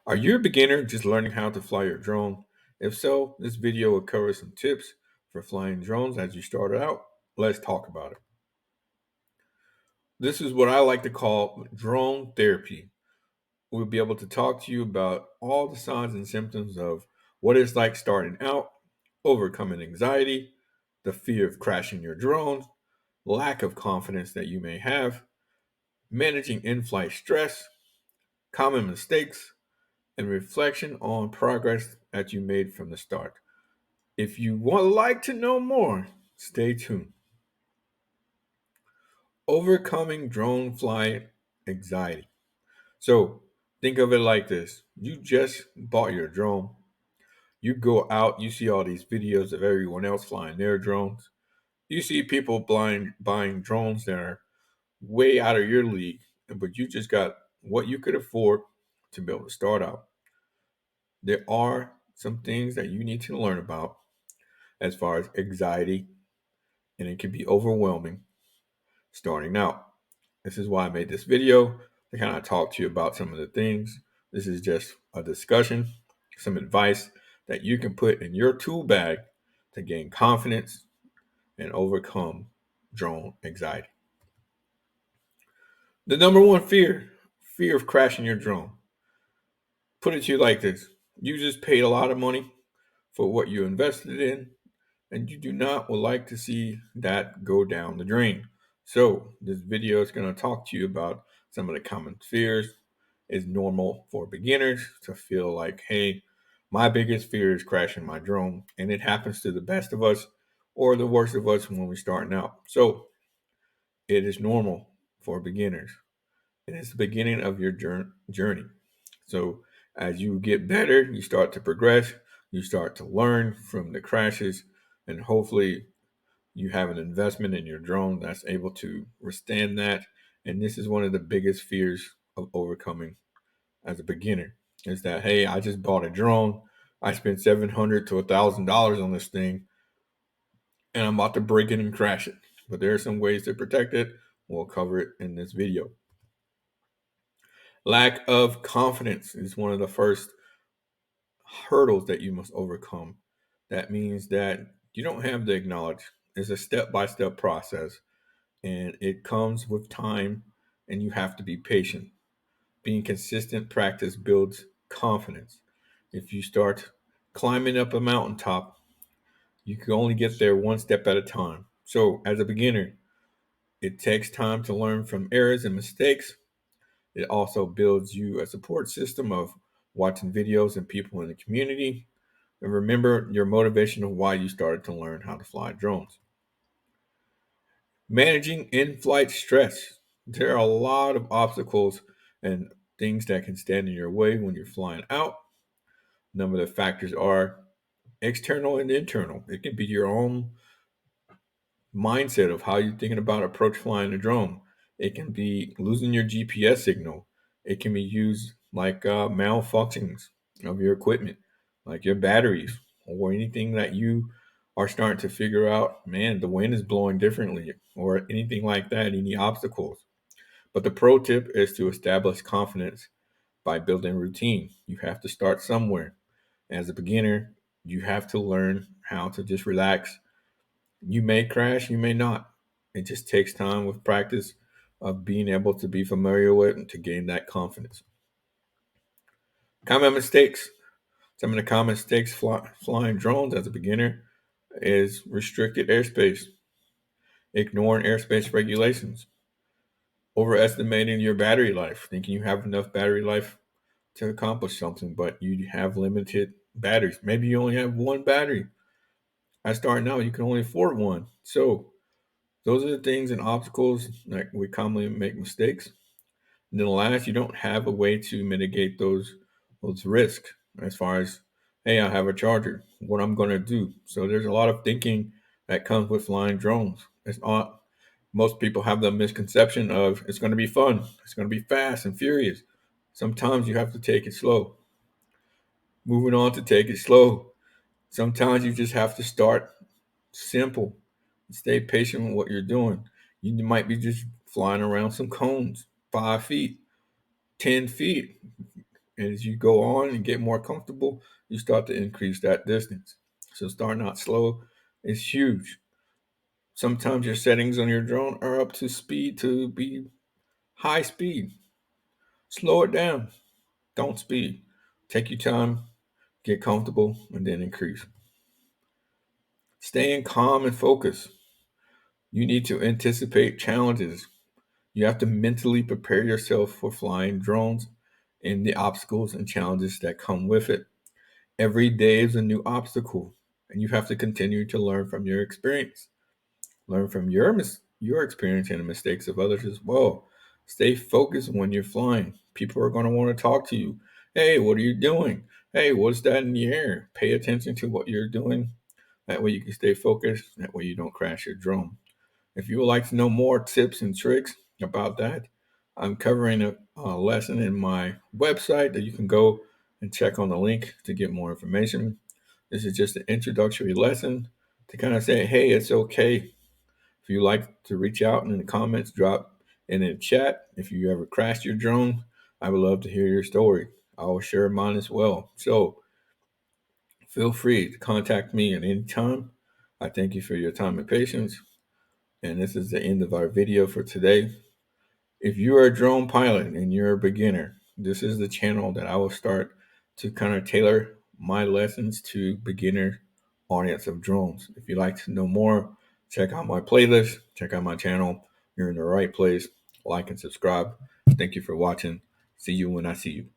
Are you a beginner just learning how to fly your drone? If so, this video will cover some tips for flying drones as you start out. Let's talk about it. This is what I like to call drone therapy. We'll be able to talk to you about all the signs and symptoms of what it's like starting out, overcoming anxiety, the fear of crashing your drone, lack of confidence that you may have, managing in flight stress, common mistakes, and reflection on progress that you made from the start. If you would like to know more, stay tuned. Overcoming drone flight anxiety. So think of it like this. You just bought your drone. You go out, you see all these videos of everyone else flying their drones. You see people buying drones that are way out of your league, but you just got what you could afford to be able to start out. There are some things that you need to learn about as far as anxiety, and it can be overwhelming starting out. This is why I made this video to kind of talk to you about some of the things. This is just a discussion, some advice that you can put in your tool bag to gain confidence and overcome drone anxiety. The number one fear of crashing your drone. Put it to you like this. You just paid a lot of money for what you invested in, and you do not would like to see that go down the drain. So this video is going to talk to you about some of the common fears. It's normal for beginners to feel like, hey, my biggest fear is crashing my drone, and it happens to the best of us or the worst of us when we're starting out. So it is normal for beginners. And it's the beginning of your journey. So as you get better, you start to progress, you start to learn from the crashes, and hopefully you have an investment in your drone that's able to withstand that. And this is one of the biggest fears of overcoming as a beginner is that, hey, I just bought a drone. I spent $700 to $1,000 on this thing, and I'm about to break it and crash it. But there are some ways to protect it. We'll cover it in this video. Lack of confidence is one of the first hurdles that you must overcome. That means that you don't have to acknowledge. It's a step by step process, and it comes with time, and you have to be patient. Being consistent practice builds confidence. If you start climbing up a mountaintop, you can only get there one step at a time. So, as a beginner, it takes time to learn from errors and mistakes. It also builds you a support system of watching videos and people in the community. And remember your motivation of why you started to learn how to fly drones. Managing in flight stress. There are a lot of obstacles and things that can stand in your way when you're flying out. Some of the factors are external and internal. It can be your own mindset of how you're thinking about approach flying a drone. It can be losing your GPS signal. It can be used like malfunctions of your equipment, like your batteries or anything that you are starting to figure out. Man, the wind is blowing differently, or anything like that. Any obstacles. But the pro tip is to establish confidence by building routine. You have to start somewhere. As a beginner, you have to learn how to just relax. You may crash, you may not. It just takes time with practice of being able to be familiar with and to gain that confidence. Common mistakes. Some of the common mistakes flying drones as a beginner is restricted airspace, ignoring airspace regulations, overestimating your battery life, thinking you have enough battery life to accomplish something, but you have limited batteries. Maybe you only have one battery. I start now, you can only afford one. So those are the things and obstacles that we commonly make mistakes. And then last, you don't have a way to mitigate those risks as far as, hey, I have a charger, what I'm going to do. So there's a lot of thinking that comes with flying drones. It's not most people have the misconception of it's going to be fun, it's going to be fast and furious. Sometimes you have to take it slow. Moving on to take it slow. Sometimes you just have to start simple. Stay patient with what you're doing. You might be just flying around some cones, 5 feet, 10 feet. And as you go on and get more comfortable, you start to increase that distance. So starting out slow is huge. Sometimes your settings on your drone are up to speed to be high speed. Slow it down. Don't speed. Take your time, get comfortable, and then increase. Staying calm and focused. You need to anticipate challenges. You have to mentally prepare yourself for flying drones and the obstacles and challenges that come with it. Every day is a new obstacle, and you have to continue to learn from your experience. Learn from your experience and the mistakes of others as well. Stay focused when you're flying. People are going to want to talk to you. Hey, what are you doing? Hey, what's that in the air? Pay attention to what you're doing. That way you can stay focused. That way you don't crash your drone. If you would like to know more tips and tricks about that, I'm covering a lesson in my website that you can go and check on the link to get more information. This is just an introductory lesson to kind of say, hey, it's okay. If you like to reach out in the comments, drop in the chat. If you ever crashed your drone, I would love to hear your story. I will share mine as well. So feel free to contact me at any time. I thank you for your time and patience. And this is the end of our video for today. If you are a drone pilot and you're a beginner, this is the channel that I will start to kind of tailor my lessons to beginner audience of drones. If you'd like to know more, check out my playlist, check out my channel. You're in the right place. Like and subscribe. Thank you for watching. See you when I see you.